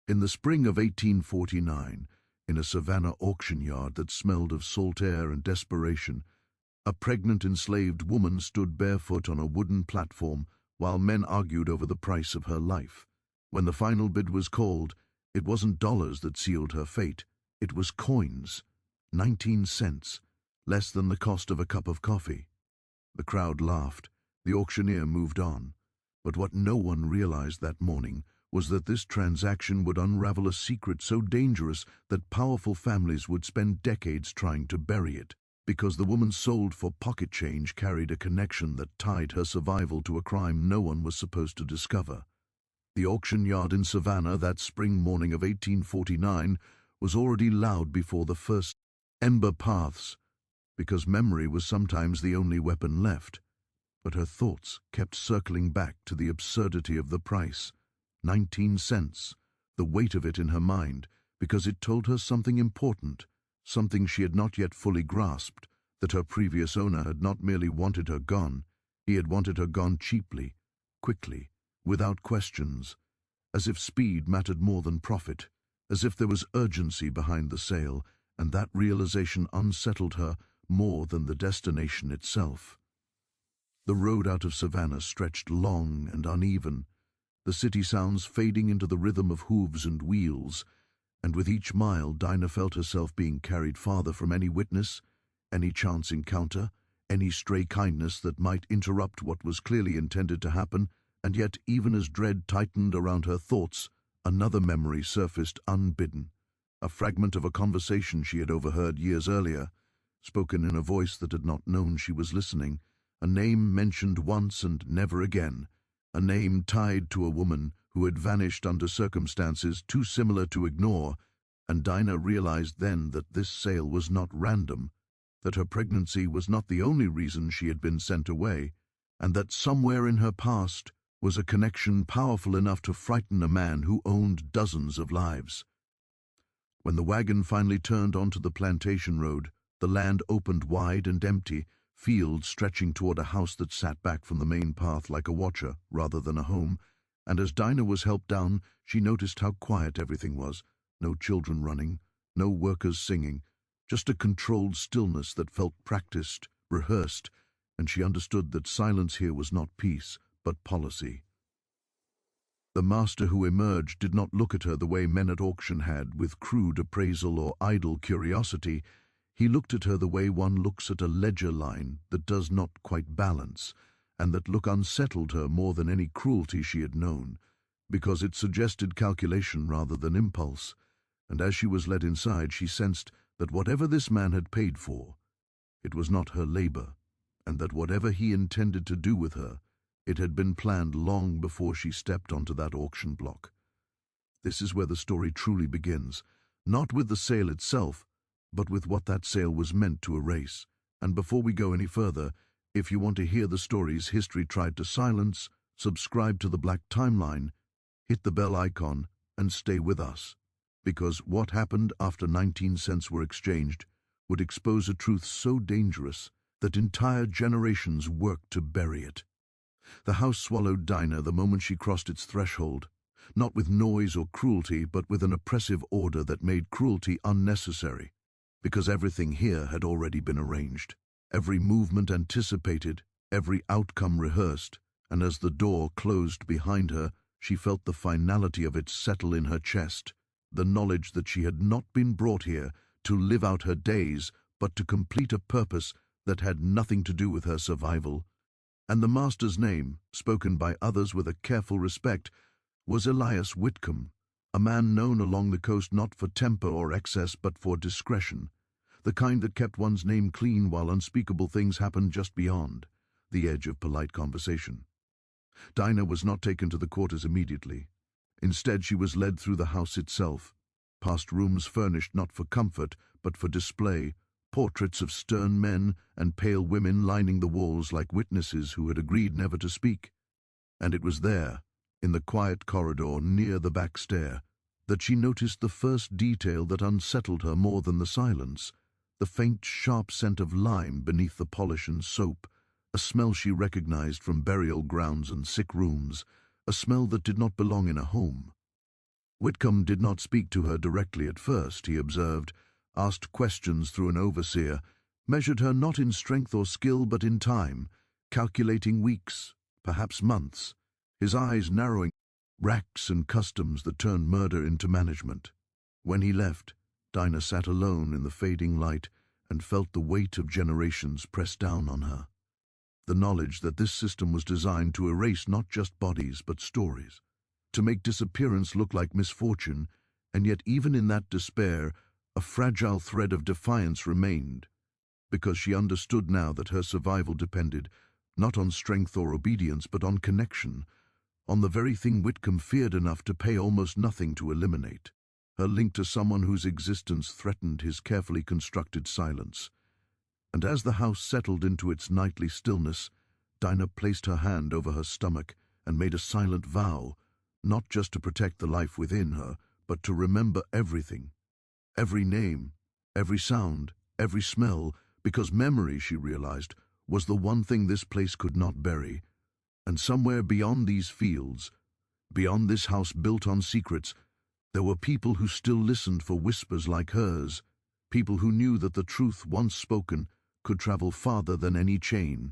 In the spring of 1849, in a Savannah auction yard that smelled of salt air and desperation, a pregnant enslaved woman stood barefoot on a wooden platform while men argued over the price of her life. When the final bid was called, it wasn't dollars that sealed her fate, it was coins, 19 cents, less than the cost of a cup of coffee. The crowd laughed, the auctioneer moved on, but what no one realized that morning was that this transaction would unravel a secret so dangerous that powerful families would spend decades trying to bury it, because the woman sold for pocket change carried a connection that tied her survival to a crime no one was supposed to discover. The auction yard in Savannah that spring morning of 1849 was already loud before the first ember paths, because memory was sometimes the only weapon left. But her thoughts kept circling back to the absurdity of the price. 19 cents, the weight of it in her mind, because it told her something important, something she had not yet fully grasped, that her previous owner had not merely wanted her gone, he had wanted her gone cheaply, quickly, without questions, as if speed mattered more than profit, as if there was urgency behind the sale, and that realization unsettled her more than the destination itself. The road out of Savannah stretched long and uneven, the city sounds fading into the rhythm of hooves and wheels, and with each mile Dinah felt herself being carried farther from any witness, any chance encounter, any stray kindness that might interrupt what was clearly intended to happen. And yet, even as dread tightened around her thoughts, another memory surfaced unbidden, a fragment of a conversation she had overheard years earlier, spoken in a voice that had not known she was listening, a name mentioned once and never again, a name tied to a woman who had vanished under circumstances too similar to ignore, and Dinah realized then that this sale was not random, that her pregnancy was not the only reason she had been sent away, and that somewhere in her past was a connection powerful enough to frighten a man who owned dozens of lives. When the wagon finally turned onto the plantation road, the land opened wide and empty, fields stretching toward a house that sat back from the main path like a watcher rather than a home, and as Dinah was helped down, she noticed how quiet everything was. No children running, no workers singing, just a controlled stillness that felt practiced, rehearsed, and she understood that silence here was not peace, but policy. The master who emerged did not look at her the way men at auction had, with crude appraisal or idle curiosity. He looked at her the way one looks at a ledger line that does not quite balance, and that look unsettled her more than any cruelty she had known, because it suggested calculation rather than impulse, and as she was led inside she sensed that whatever this man had paid for, it was not her labor, and that whatever he intended to do with her, it had been planned long before she stepped onto that auction block. This is where the story truly begins, not with the sale itself, but with what that sale was meant to erase. And before we go any further, if you want to hear the stories history tried to silence, subscribe to the Black Timeline, hit the bell icon, and stay with us, because what happened after 19 cents were exchanged would expose a truth so dangerous that entire generations worked to bury it. The house swallowed Dinah the moment she crossed its threshold, not with noise or cruelty, but with an oppressive order that made cruelty unnecessary, because everything here had already been arranged, every movement anticipated, every outcome rehearsed, and as the door closed behind her, she felt the finality of it settle in her chest, the knowledge that she had not been brought here to live out her days, but to complete a purpose that had nothing to do with her survival. And the master's name, spoken by others with a careful respect, was Elias Whitcomb, a man known along the coast not for temper or excess but for discretion, the kind that kept one's name clean while unspeakable things happened just beyond the edge of polite conversation. Dinah was not taken to the quarters immediately. Instead, she was led through the house itself, past rooms furnished not for comfort but for display, portraits of stern men and pale women lining the walls like witnesses who had agreed never to speak. And it was there, in the quiet corridor near the back stair, that she noticed the first detail that unsettled her more than the silence, the faint, sharp scent of lime beneath the polish and soap, a smell she recognized from burial grounds and sick rooms, a smell that did not belong in a home. Whitcomb did not speak to her directly at first, he observed, asked questions through an overseer, measured her not in strength or skill but in time, calculating weeks, perhaps months, his eyes narrowing racks and customs that turned murder into management. When he left, Dinah sat alone in the fading light and felt the weight of generations press down on her. The knowledge that this system was designed to erase not just bodies but stories, to make disappearance look like misfortune, and yet even in that despair, a fragile thread of defiance remained, because she understood now that her survival depended not on strength or obedience but on connection, on the very thing Whitcomb feared enough to pay almost nothing to eliminate, her link to someone whose existence threatened his carefully constructed silence. And as the house settled into its nightly stillness, Dinah placed her hand over her stomach and made a silent vow, not just to protect the life within her, but to remember everything, every name, every sound, every smell, because memory, she realized, was the one thing this place could not bury. And somewhere beyond these fields, beyond this house built on secrets, there were people who still listened for whispers like hers, people who knew that the truth once spoken could travel farther than any chain.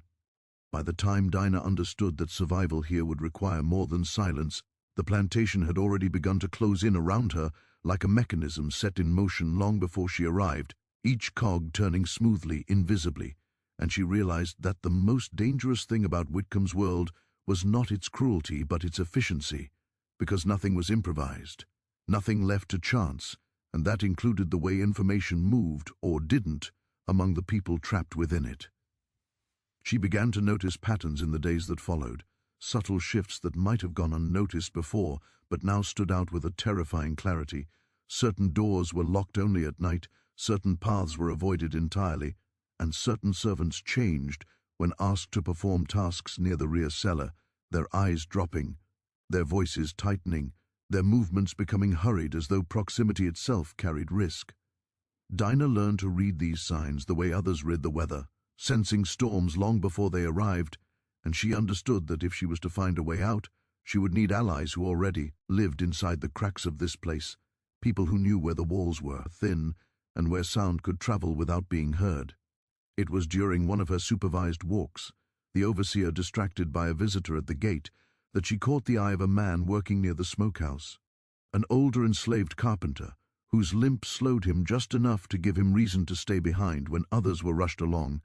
By the time Dinah understood that survival here would require more than silence, the plantation had already begun to close in around her like a mechanism set in motion long before she arrived, each cog turning smoothly, invisibly, and she realized that the most dangerous thing about Whitcomb's world was not its cruelty but its efficiency, because nothing was improvised, nothing left to chance, and that included the way information moved, or didn't, among the people trapped within it. She began to notice patterns in the days that followed, subtle shifts that might have gone unnoticed before, but now stood out with a terrifying clarity. Certain doors were locked only at night, certain paths were avoided entirely, and certain servants changed when asked to perform tasks near the rear cellar, their eyes dropping, their voices tightening, their movements becoming hurried as though proximity itself carried risk. Dinah learned to read these signs the way others read the weather, sensing storms long before they arrived, and she understood that if she was to find a way out, she would need allies who already lived inside the cracks of this place, people who knew where the walls were thin and where sound could travel without being heard. It was during one of her supervised walks, the overseer distracted by a visitor at the gate, that she caught the eye of a man working near the smokehouse, an older enslaved carpenter, whose limp slowed him just enough to give him reason to stay behind when others were rushed along,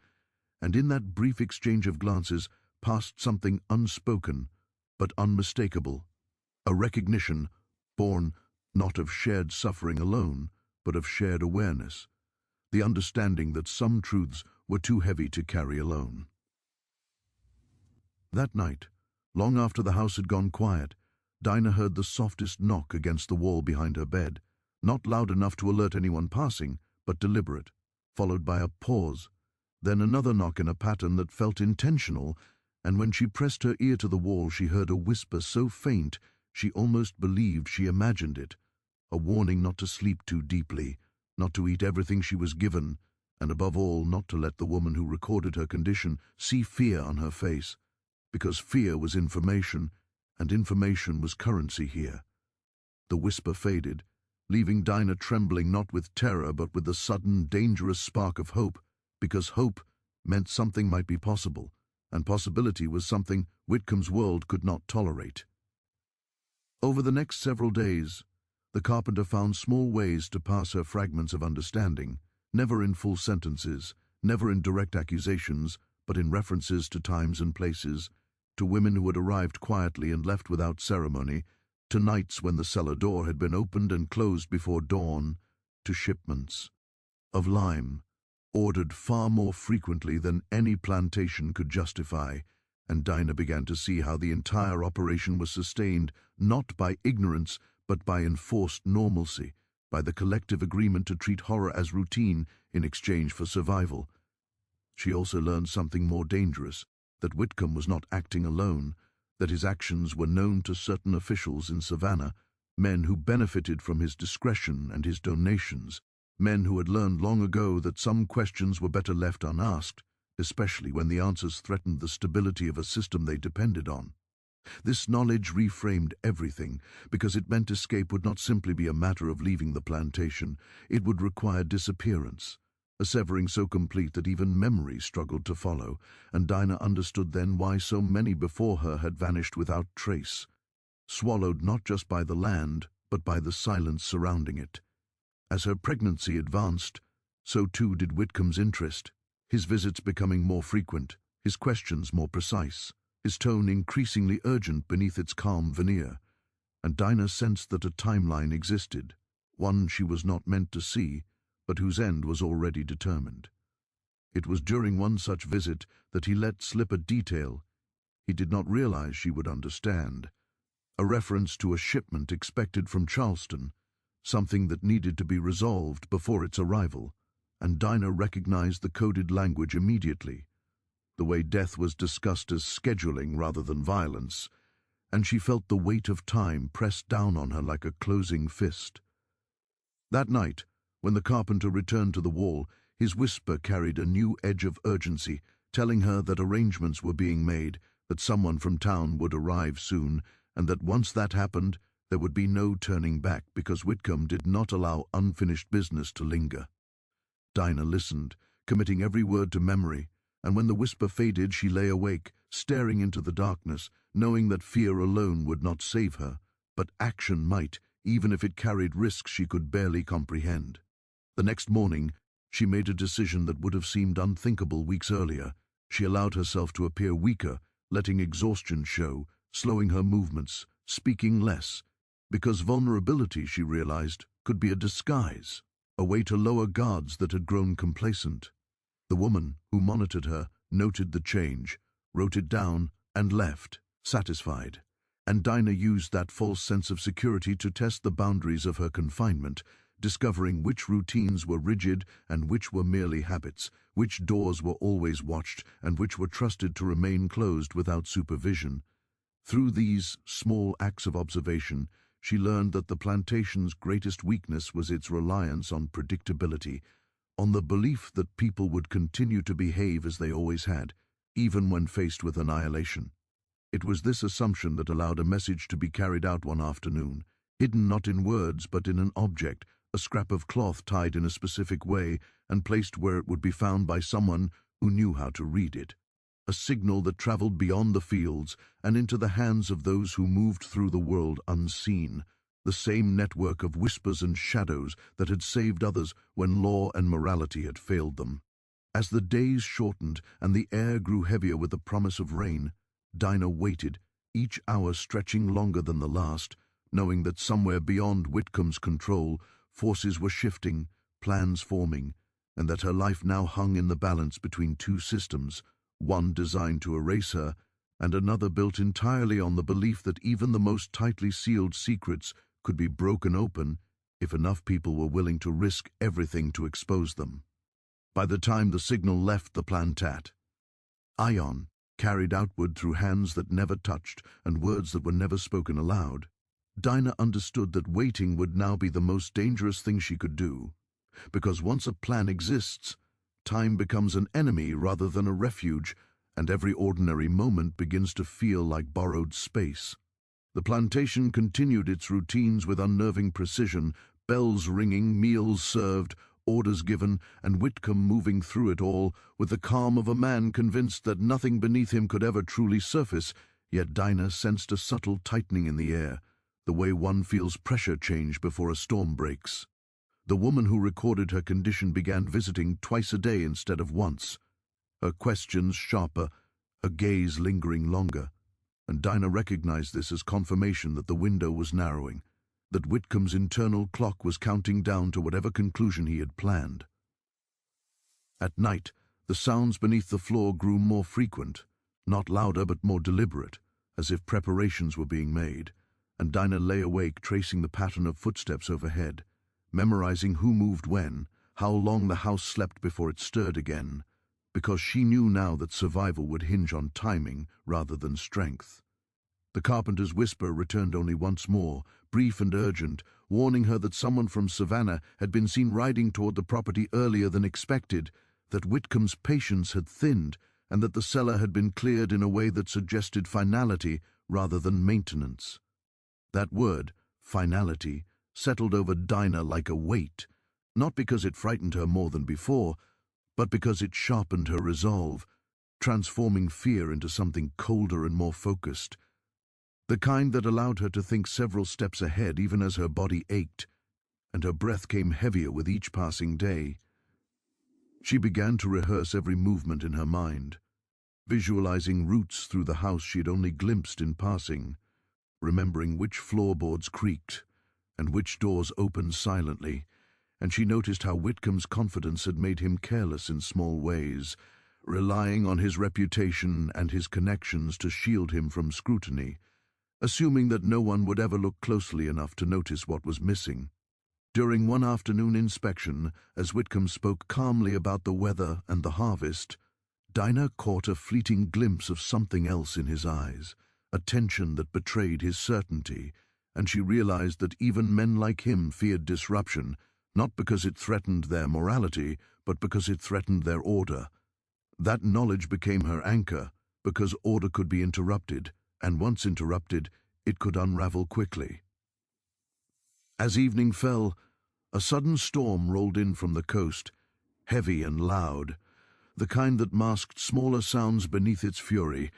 and in that brief exchange of glances passed something unspoken but unmistakable, a recognition born not of shared suffering alone, but of shared awareness, the understanding that some truths were too heavy to carry alone. That night, long after the house had gone quiet, Dinah heard the softest knock against the wall behind her bed, not loud enough to alert anyone passing, but deliberate, followed by a pause, then another knock in a pattern that felt intentional, and when she pressed her ear to the wall she heard a whisper so faint she almost believed she imagined it, a warning not to sleep too deeply, not to eat everything she was given, and above all not to let the woman who recorded her condition see fear on her face, because fear was information, and information was currency here. The whisper faded, leaving Dinah trembling not with terror but with the sudden, dangerous spark of hope, because hope meant something might be possible, and possibility was something Whitcomb's world could not tolerate. Over the next several days, the carpenter found small ways to pass her fragments of understanding, never in full sentences, never in direct accusations, but in references to times and places, to women who had arrived quietly and left without ceremony, to nights when the cellar door had been opened and closed before dawn, to shipments of lime, ordered far more frequently than any plantation could justify, and Dinah began to see how the entire operation was sustained not by ignorance but by enforced normalcy, by the collective agreement to treat horror as routine in exchange for survival. She also learned something more dangerous, that Whitcomb was not acting alone, that his actions were known to certain officials in Savannah, men who benefited from his discretion and his donations, men who had learned long ago that some questions were better left unasked, especially when the answers threatened the stability of a system they depended on. This knowledge reframed everything, because it meant escape would not simply be a matter of leaving the plantation. It would require disappearance, a severing so complete that even memory struggled to follow, and Dinah understood then why so many before her had vanished without trace, swallowed not just by the land, but by the silence surrounding it. As her pregnancy advanced, so too did Whitcomb's interest, his visits becoming more frequent, his questions more precise, his tone increasingly urgent beneath its calm veneer, and Dinah sensed that a timeline existed, one she was not meant to see, but whose end was already determined. It was during one such visit that he let slip a detail he did not realize she would understand, a reference to a shipment expected from Charleston, something that needed to be resolved before its arrival, and Dinah recognized the coded language immediately, the way death was discussed as scheduling rather than violence, and she felt the weight of time pressed down on her like a closing fist. That night, when the carpenter returned to the wall, his whisper carried a new edge of urgency, telling her that arrangements were being made, that someone from town would arrive soon, and that once that happened, there would be no turning back because Whitcomb did not allow unfinished business to linger. Dinah listened, committing every word to memory, and when the whisper faded, she lay awake, staring into the darkness, knowing that fear alone would not save her, but action might, even if it carried risks she could barely comprehend. The next morning, she made a decision that would have seemed unthinkable weeks earlier. She allowed herself to appear weaker, letting exhaustion show, slowing her movements, speaking less, because vulnerability, she realized, could be a disguise, a way to lower guards that had grown complacent. The woman who monitored her noted the change, wrote it down, and left, satisfied. And Dinah used that false sense of security to test the boundaries of her confinement, discovering which routines were rigid and which were merely habits, which doors were always watched and which were trusted to remain closed without supervision. Through these small acts of observation, she learned that the plantation's greatest weakness was its reliance on predictability, on the belief that people would continue to behave as they always had, even when faced with annihilation. It was this assumption that allowed a message to be carried out one afternoon, hidden not in words but in an object, a scrap of cloth tied in a specific way and placed where it would be found by someone who knew how to read it. A signal that traveled beyond the fields and into the hands of those who moved through the world unseen, the same network of whispers and shadows that had saved others when law and morality had failed them. As the days shortened and the air grew heavier with the promise of rain, Dinah waited, each hour stretching longer than the last, knowing that somewhere beyond Whitcomb's control, forces were shifting, plans forming, and that her life now hung in the balance between two systems, one designed to erase her, and another built entirely on the belief that even the most tightly sealed secrets could be broken open if enough people were willing to risk everything to expose them. By the time the signal left the plantat, ion, carried outward through hands that never touched and words that were never spoken aloud, Dinah understood that waiting would now be the most dangerous thing she could do, because once a plan exists, time becomes an enemy rather than a refuge, and every ordinary moment begins to feel like borrowed space. The plantation continued its routines with unnerving precision, bells ringing, meals served, orders given, and Whitcomb moving through it all with the calm of a man convinced that nothing beneath him could ever truly surface, yet Dinah sensed a subtle tightening in the air, the way one feels pressure change before a storm breaks. The woman who recorded her condition began visiting twice a day instead of once, her questions sharper, her gaze lingering longer, and Dinah recognized this as confirmation that the window was narrowing, that Whitcomb's internal clock was counting down to whatever conclusion he had planned. At night, the sounds beneath the floor grew more frequent, not louder but more deliberate, as if preparations were being made, and Dinah lay awake tracing the pattern of footsteps overhead, memorizing who moved when, how long the house slept before it stirred again, because she knew now that survival would hinge on timing rather than strength. The carpenter's whisper returned only once more, brief and urgent, warning her that someone from Savannah had been seen riding toward the property earlier than expected, that Whitcomb's patience had thinned, and that the cellar had been cleared in a way that suggested finality rather than maintenance. That word, finality, settled over Dinah like a weight, not because it frightened her more than before, but because it sharpened her resolve, transforming fear into something colder and more focused, the kind that allowed her to think several steps ahead even as her body ached, and her breath came heavier with each passing day. She began to rehearse every movement in her mind, visualizing routes through the house she had only glimpsed in passing, remembering which floorboards creaked and which doors opened silently, and she noticed how Whitcomb's confidence had made him careless in small ways, relying on his reputation and his connections to shield him from scrutiny, assuming that no one would ever look closely enough to notice what was missing. During one afternoon inspection, as Whitcomb spoke calmly about the weather and the harvest, Dinah caught a fleeting glimpse of something else in his eyes, a tension that betrayed his certainty, and she realized that even men like him feared disruption, not because it threatened their morality, but because it threatened their order. That knowledge became her anchor, because order could be interrupted, and once interrupted, it could unravel quickly. As evening fell, a sudden storm rolled in from the coast, heavy and loud, the kind that masked smaller sounds beneath its fury,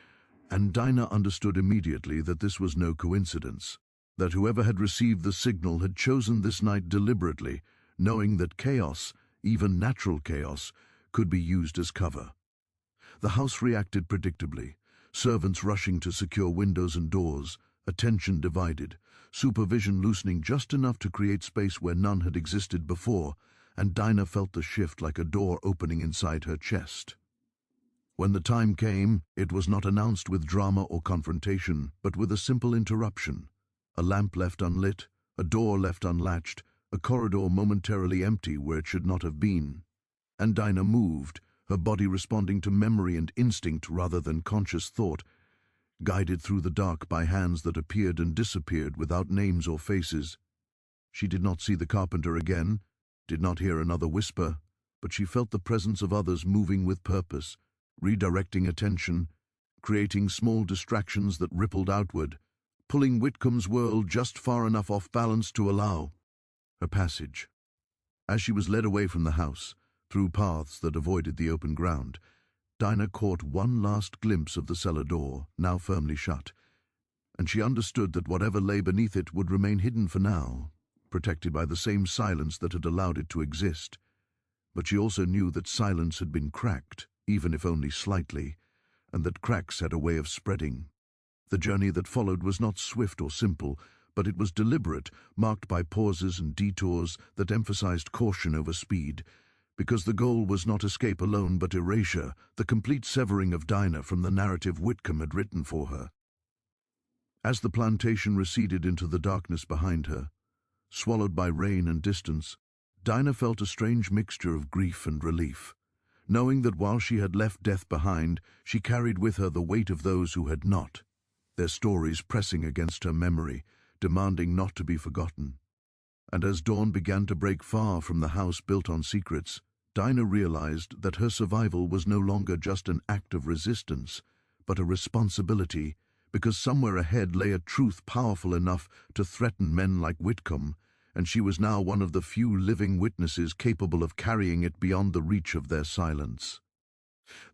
and Dinah understood immediately that this was no coincidence, that whoever had received the signal had chosen this night deliberately, knowing that chaos, even natural chaos, could be used as cover. The house reacted predictably, servants rushing to secure windows and doors, attention divided, supervision loosening just enough to create space where none had existed before, and Dinah felt the shift like a door opening inside her chest. When the time came, it was not announced with drama or confrontation, but with a simple interruption. A lamp left unlit, a door left unlatched, a corridor momentarily empty where it should not have been. And Dinah moved, her body responding to memory and instinct rather than conscious thought, guided through the dark by hands that appeared and disappeared without names or faces. She did not see the carpenter again, did not hear another whisper, but she felt the presence of others moving with purpose, redirecting attention, creating small distractions that rippled outward, pulling Whitcomb's world just far enough off balance to allow her passage. As she was led away from the house, through paths that avoided the open ground, Dinah caught one last glimpse of the cellar door, now firmly shut, and she understood that whatever lay beneath it would remain hidden for now, protected by the same silence that had allowed it to exist. But she also knew that silence had been cracked, even if only slightly, and that cracks had a way of spreading. The journey that followed was not swift or simple, but it was deliberate, marked by pauses and detours that emphasized caution over speed, because the goal was not escape alone but erasure, the complete severing of Dinah from the narrative Whitcomb had written for her. As the plantation receded into the darkness behind her, swallowed by rain and distance, Dinah felt a strange mixture of grief and relief, knowing that while she had left death behind, she carried with her the weight of those who had not, their stories pressing against her memory, demanding not to be forgotten. And as dawn began to break far from the house built on secrets, Dinah realized that her survival was no longer just an act of resistance, but a responsibility, because somewhere ahead lay a truth powerful enough to threaten men like Whitcomb, and she was now one of the few living witnesses capable of carrying it beyond the reach of their silence.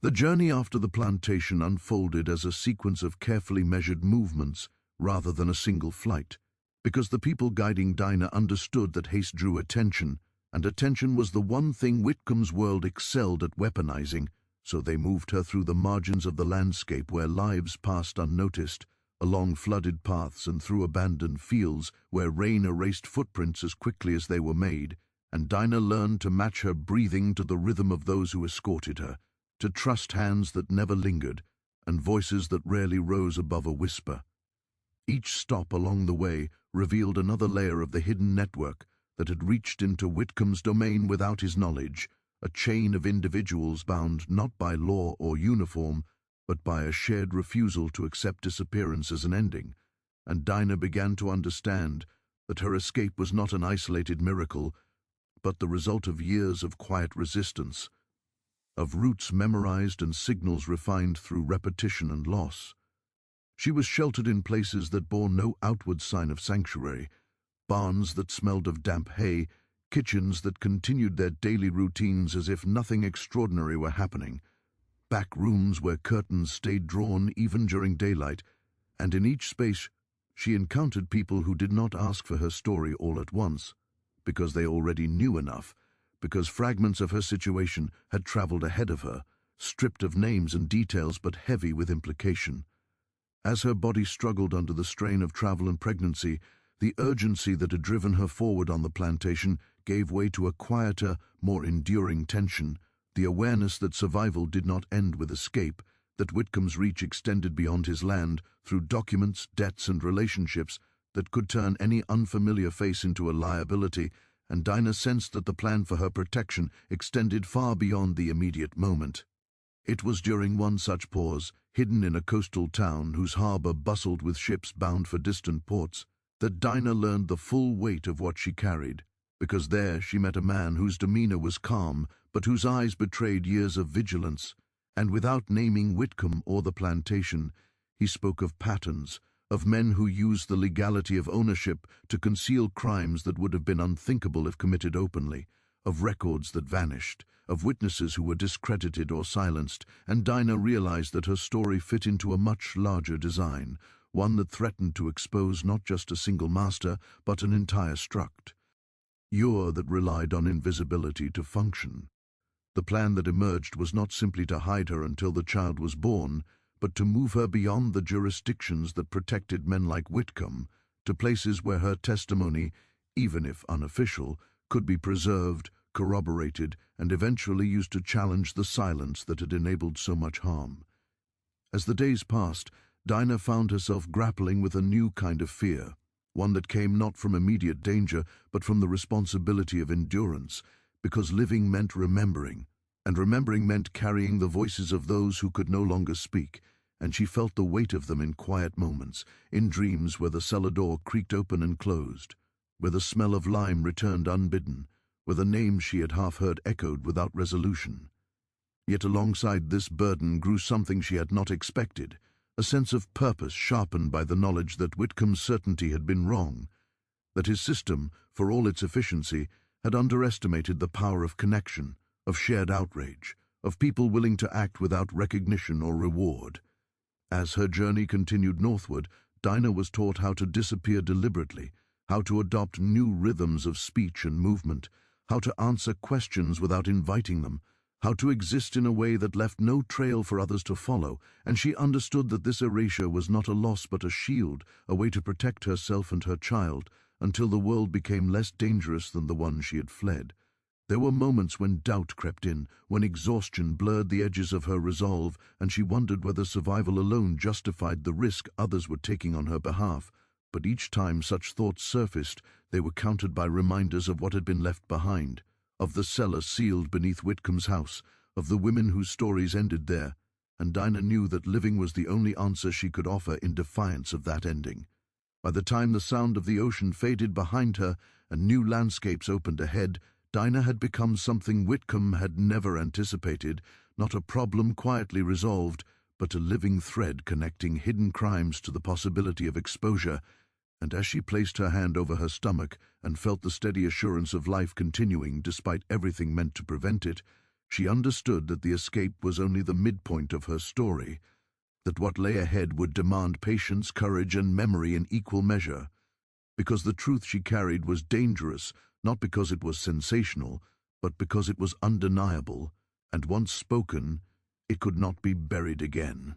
The journey after the plantation unfolded as a sequence of carefully measured movements rather than a single flight, because the people guiding Dinah understood that haste drew attention, and attention was the one thing Whitcomb's world excelled at weaponizing, so they moved her through the margins of the landscape where lives passed unnoticed, along flooded paths and through abandoned fields where rain erased footprints as quickly as they were made, and Dinah learned to match her breathing to the rhythm of those who escorted her, to trust hands that never lingered, and voices that rarely rose above a whisper. Each stop along the way revealed another layer of the hidden network that had reached into Whitcomb's domain without his knowledge, a chain of individuals bound not by law or uniform, but by a shared refusal to accept disappearance as an ending, and Dinah began to understand that her escape was not an isolated miracle, but the result of years of quiet resistance, of routes memorized and signals refined through repetition and loss. She was sheltered in places that bore no outward sign of sanctuary, barns that smelled of damp hay, kitchens that continued their daily routines as if nothing extraordinary were happening, back rooms where curtains stayed drawn even during daylight, and in each space she encountered people who did not ask for her story all at once, because they already knew enough, because fragments of her situation had traveled ahead of her, stripped of names and details but heavy with implication. As her body struggled under the strain of travel and pregnancy, the urgency that had driven her forward on the plantation gave way to a quieter, more enduring tension, the awareness that survival did not end with escape, that Whitcomb's reach extended beyond his land through documents, debts, and relationships that could turn any unfamiliar face into a liability, and Dinah sensed that the plan for her protection extended far beyond the immediate moment. It was during one such pause, hidden in a coastal town whose harbor bustled with ships bound for distant ports, that Dinah learned the full weight of what she carried, because there she met a man whose demeanor was calm, but whose eyes betrayed years of vigilance, and without naming Whitcomb or the plantation, he spoke of patterns, of men who used the legality of ownership to conceal crimes that would have been unthinkable if committed openly, of records that vanished, of witnesses who were discredited or silenced, and Dinah realized that her story fit into a much larger design, one that threatened to expose not just a single master, but an entire struct. That relied on invisibility to function. The plan that emerged was not simply to hide her until the child was born, but to move her beyond the jurisdictions that protected men like Whitcomb, to places where her testimony, even if unofficial, could be preserved, corroborated, and eventually used to challenge the silence that had enabled so much harm. As the days passed, Dinah found herself grappling with a new kind of fear, one that came not from immediate danger, but from the responsibility of endurance, because living meant remembering, and remembering meant carrying the voices of those who could no longer speak, and she felt the weight of them in quiet moments, in dreams where the cellar door creaked open and closed, where the smell of lime returned unbidden, where the names she had half heard echoed without resolution. Yet alongside this burden grew something she had not expected, a sense of purpose sharpened by the knowledge that Whitcomb's certainty had been wrong, that his system, for all its efficiency, had underestimated the power of connection, of shared outrage, of people willing to act without recognition or reward. As her journey continued northward, Dinah was taught how to disappear deliberately, how to adopt new rhythms of speech and movement, how to answer questions without inviting them, how to exist in a way that left no trail for others to follow, and she understood that this erasure was not a loss but a shield, a way to protect herself and her child, until the world became less dangerous than the one she had fled. There were moments when doubt crept in, when exhaustion blurred the edges of her resolve, and she wondered whether survival alone justified the risk others were taking on her behalf. But each time such thoughts surfaced, they were countered by reminders of what had been left behind, of the cellar sealed beneath Whitcomb's house, of the women whose stories ended there, and Dinah knew that living was the only answer she could offer in defiance of that ending. By the time the sound of the ocean faded behind her and new landscapes opened ahead, Dinah had become something Whitcomb had never anticipated, not a problem quietly resolved, but a living thread connecting hidden crimes to the possibility of exposure. And as she placed her hand over her stomach and felt the steady assurance of life continuing despite everything meant to prevent it, she understood that the escape was only the midpoint of her story, that what lay ahead would demand patience, courage, and memory in equal measure, because the truth she carried was dangerous, not because it was sensational, but because it was undeniable, and once spoken, it could not be buried again.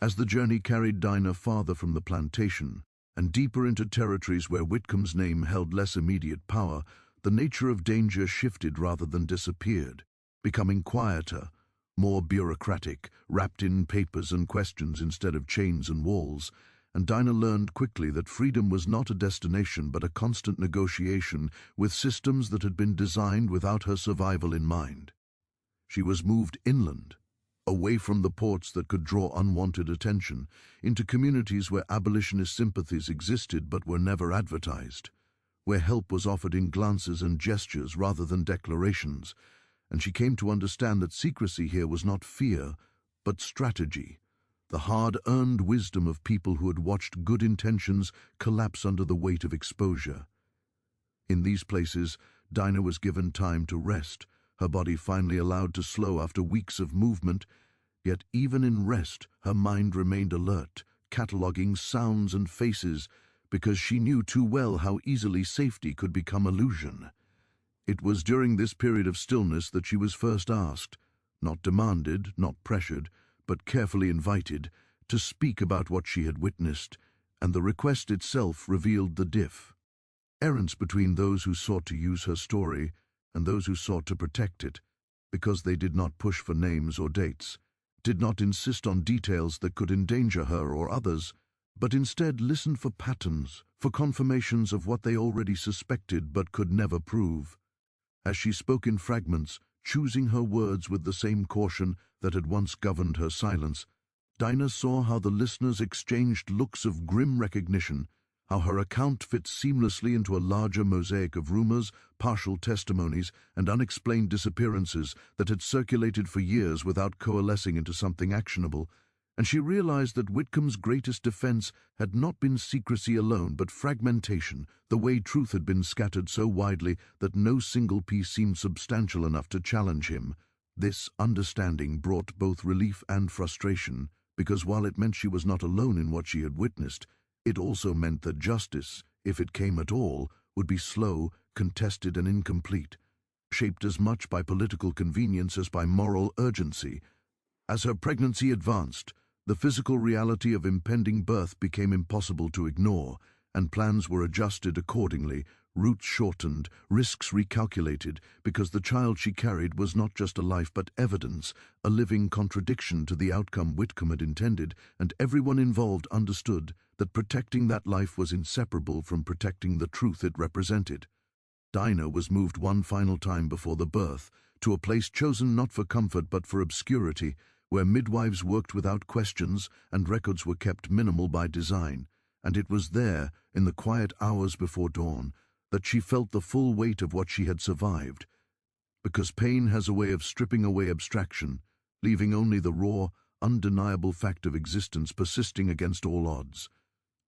As the journey carried Dinah farther from the plantation, and deeper into territories where Whitcomb's name held less immediate power, the nature of danger shifted rather than disappeared, becoming quieter, more bureaucratic, wrapped in papers and questions instead of chains and walls, and Dinah learned quickly that freedom was not a destination but a constant negotiation with systems that had been designed without her survival in mind. She was moved inland, away from the ports that could draw unwanted attention, into communities where abolitionist sympathies existed but were never advertised, where help was offered in glances and gestures rather than declarations, and she came to understand that secrecy here was not fear, but strategy, the hard-earned wisdom of people who had watched good intentions collapse under the weight of exposure. In these places, Dinah was given time to rest, her body finally allowed to slow after weeks of movement, yet even in rest, her mind remained alert, cataloguing sounds and faces, because she knew too well how easily safety could become illusion. It was during this period of stillness that she was first asked, not demanded, not pressured, but carefully invited, to speak about what she had witnessed, and the request itself revealed the difference between those who sought to use her story and those who sought to protect it, because they did not push for names or dates, did not insist on details that could endanger her or others, but instead listened for patterns, for confirmations of what they already suspected but could never prove. As she spoke in fragments, choosing her words with the same caution that had once governed her silence, Dinah saw how the listeners exchanged looks of grim recognition, how her account fit seamlessly into a larger mosaic of rumors, partial testimonies, and unexplained disappearances that had circulated for years without coalescing into something actionable, and she realized that Whitcomb's greatest defense had not been secrecy alone but fragmentation, the way truth had been scattered so widely that no single piece seemed substantial enough to challenge him. This understanding brought both relief and frustration, because while it meant she was not alone in what she had witnessed, it also meant that justice, if it came at all, would be slow, contested, and incomplete, shaped as much by political convenience as by moral urgency. As her pregnancy advanced, the physical reality of impending birth became impossible to ignore, and plans were adjusted accordingly, routes shortened, risks recalculated, because the child she carried was not just a life but evidence, a living contradiction to the outcome Whitcomb had intended, and everyone involved understood that protecting that life was inseparable from protecting the truth it represented. Dinah was moved one final time before the birth, to a place chosen not for comfort but for obscurity, where midwives worked without questions and records were kept minimal by design, and it was there, in the quiet hours before dawn, that she felt the full weight of what she had survived, because pain has a way of stripping away abstraction, leaving only the raw, undeniable fact of existence persisting against all odds.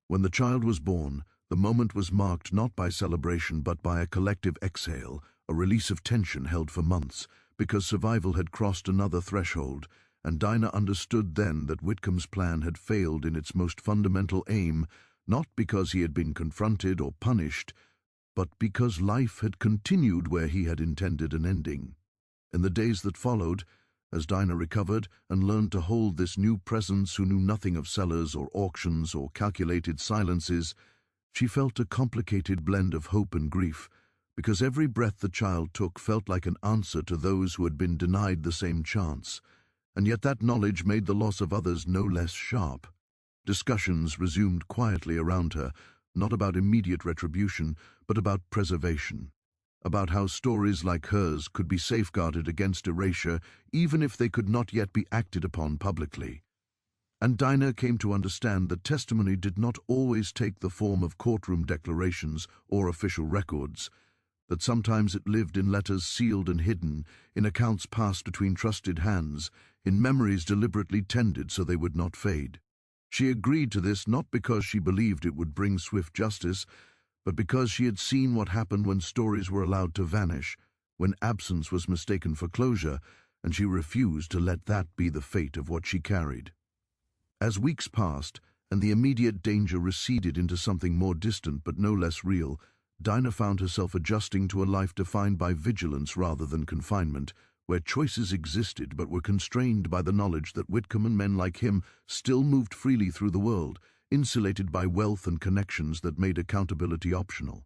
When the child was born, the moment was marked not by celebration but by a collective exhale, a release of tension held for months, because survival had crossed another threshold, and Dinah understood then that Whitcomb's plan had failed in its most fundamental aim, not because he had been confronted or punished, but because life had continued where he had intended an ending. In the days that followed, as Dinah recovered and learned to hold this new presence who knew nothing of sellers or auctions or calculated silences, she felt a complicated blend of hope and grief, because every breath the child took felt like an answer to those who had been denied the same chance, and yet that knowledge made the loss of others no less sharp. Discussions resumed quietly around her, not about immediate retribution, but about preservation, about how stories like hers could be safeguarded against erasure even if they could not yet be acted upon publicly. And Dinah came to understand that testimony did not always take the form of courtroom declarations or official records, that sometimes it lived in letters sealed and hidden, in accounts passed between trusted hands, in memories deliberately tended so they would not fade. She agreed to this not because she believed it would bring swift justice, but because she had seen what happened when stories were allowed to vanish, when absence was mistaken for closure, and she refused to let that be the fate of what she carried. As weeks passed, and the immediate danger receded into something more distant but no less real, Dinah found herself adjusting to a life defined by vigilance rather than confinement, where choices existed but were constrained by the knowledge that Whitcomb and men like him still moved freely through the world, insulated by wealth and connections that made accountability optional.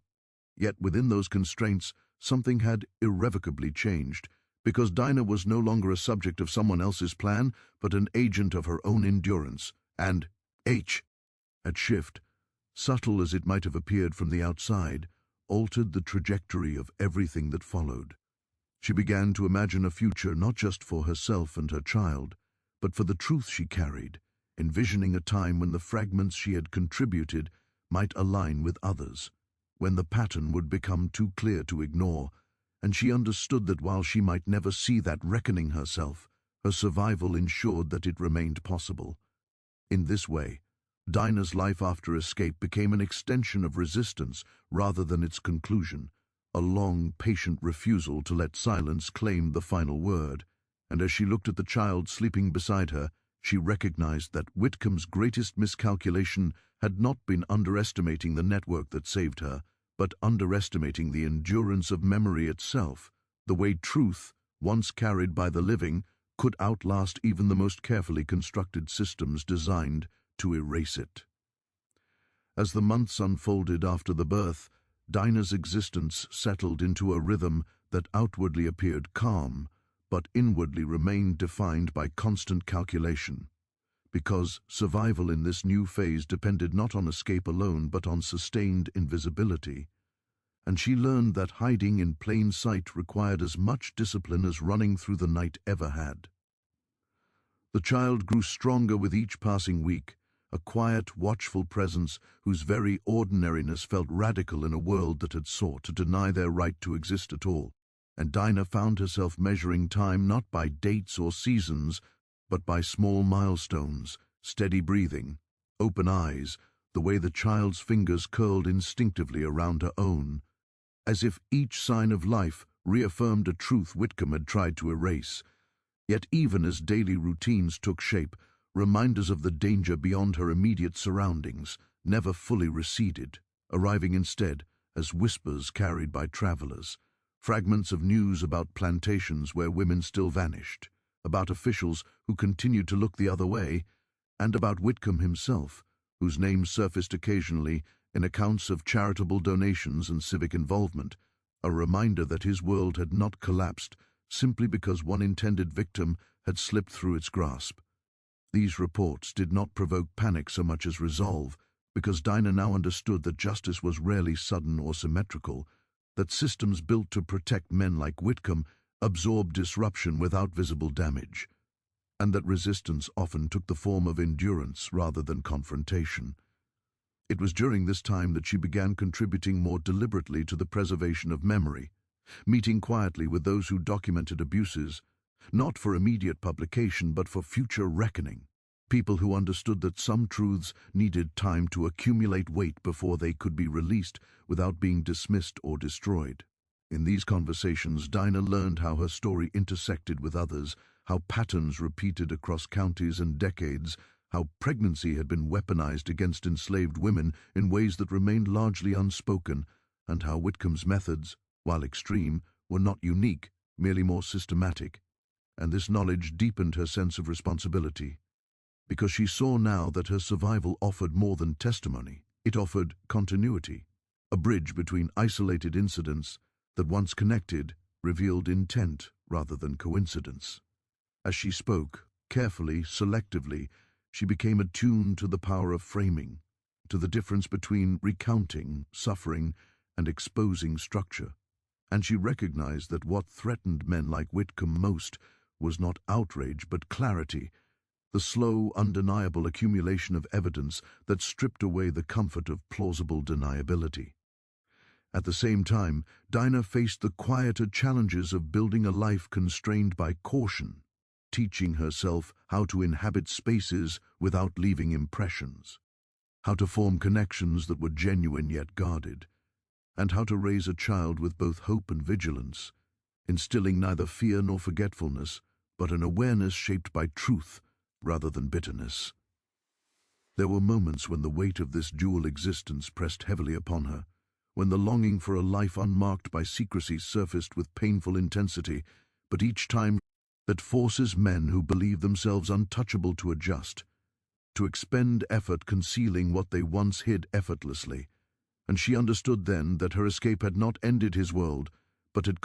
Yet within those constraints, something had irrevocably changed, because Dinah was no longer a subject of someone else's plan, but an agent of her own endurance, and that shift, subtle as it might have appeared from the outside, altered the trajectory of everything that followed. She began to imagine a future not just for herself and her child, but for the truth she carried, envisioning a time when the fragments she had contributed might align with others, when the pattern would become too clear to ignore, and she understood that while she might never see that reckoning herself, her survival ensured that it remained possible. In this way, Dinah's life after escape became an extension of resistance rather than its conclusion, a long, patient refusal to let silence claim the final word. And as she looked at the child sleeping beside her, she recognized that Whitcomb's greatest miscalculation had not been underestimating the network that saved her, but underestimating the endurance of memory itself, the way truth, once carried by the living, could outlast even the most carefully constructed systems designed to erase it. As the months unfolded after the birth, Dinah's existence settled into a rhythm that outwardly appeared calm, but inwardly remained defined by constant calculation. Because survival in this new phase depended not on escape alone but on sustained invisibility. And she learned that hiding in plain sight required as much discipline as running through the night ever had. The child grew stronger with each passing week, a quiet, watchful presence whose very ordinariness felt radical in a world that had sought to deny their right to exist at all. And Dinah found herself measuring time not by dates or seasons, but by small milestones, steady breathing, open eyes, the way the child's fingers curled instinctively around her own, as if each sign of life reaffirmed a truth Whitcomb had tried to erase. Yet even as daily routines took shape, reminders of the danger beyond her immediate surroundings never fully receded, arriving instead as whispers carried by travelers, fragments of news about plantations where women still vanished, about officials who continued to look the other way, and about Whitcomb himself, whose name surfaced occasionally in accounts of charitable donations and civic involvement, a reminder that his world had not collapsed simply because one intended victim had slipped through its grasp. These reports did not provoke panic so much as resolve, because Dinah now understood that justice was rarely sudden or symmetrical, that systems built to protect men like Whitcomb absorbed disruption without visible damage, and that resistance often took the form of endurance rather than confrontation. It was during this time that she began contributing more deliberately to the preservation of memory, meeting quietly with those who documented abuses, not for immediate publication but for future reckoning, people who understood that some truths needed time to accumulate weight before they could be released without being dismissed or destroyed. In these conversations, Dinah learned how her story intersected with others, how patterns repeated across counties and decades, how pregnancy had been weaponized against enslaved women in ways that remained largely unspoken, and how Whitcomb's methods, while extreme, were not unique, merely more systematic. And this knowledge deepened her sense of responsibility, because she saw now that her survival offered more than testimony. It offered continuity, a bridge between isolated incidents that, once connected, revealed intent rather than coincidence. As she spoke, carefully, selectively, she became attuned to the power of framing, to the difference between recounting, suffering, and exposing structure. And she recognized that what threatened men like Whitcomb most was not outrage but clarity, the slow, undeniable accumulation of evidence that stripped away the comfort of plausible deniability. At the same time, Dinah faced the quieter challenges of building a life constrained by caution, teaching herself how to inhabit spaces without leaving impressions, how to form connections that were genuine yet guarded, and how to raise a child with both hope and vigilance, instilling neither fear nor forgetfulness, but an awareness shaped by truth rather than bitterness. There were moments when the weight of this dual existence pressed heavily upon her, when the longing for a life unmarked by secrecy surfaced with painful intensity, but each time that forces men who believe themselves untouchable to adjust, to expend effort concealing what they once hid effortlessly. And she understood then that her escape had not ended his world, but had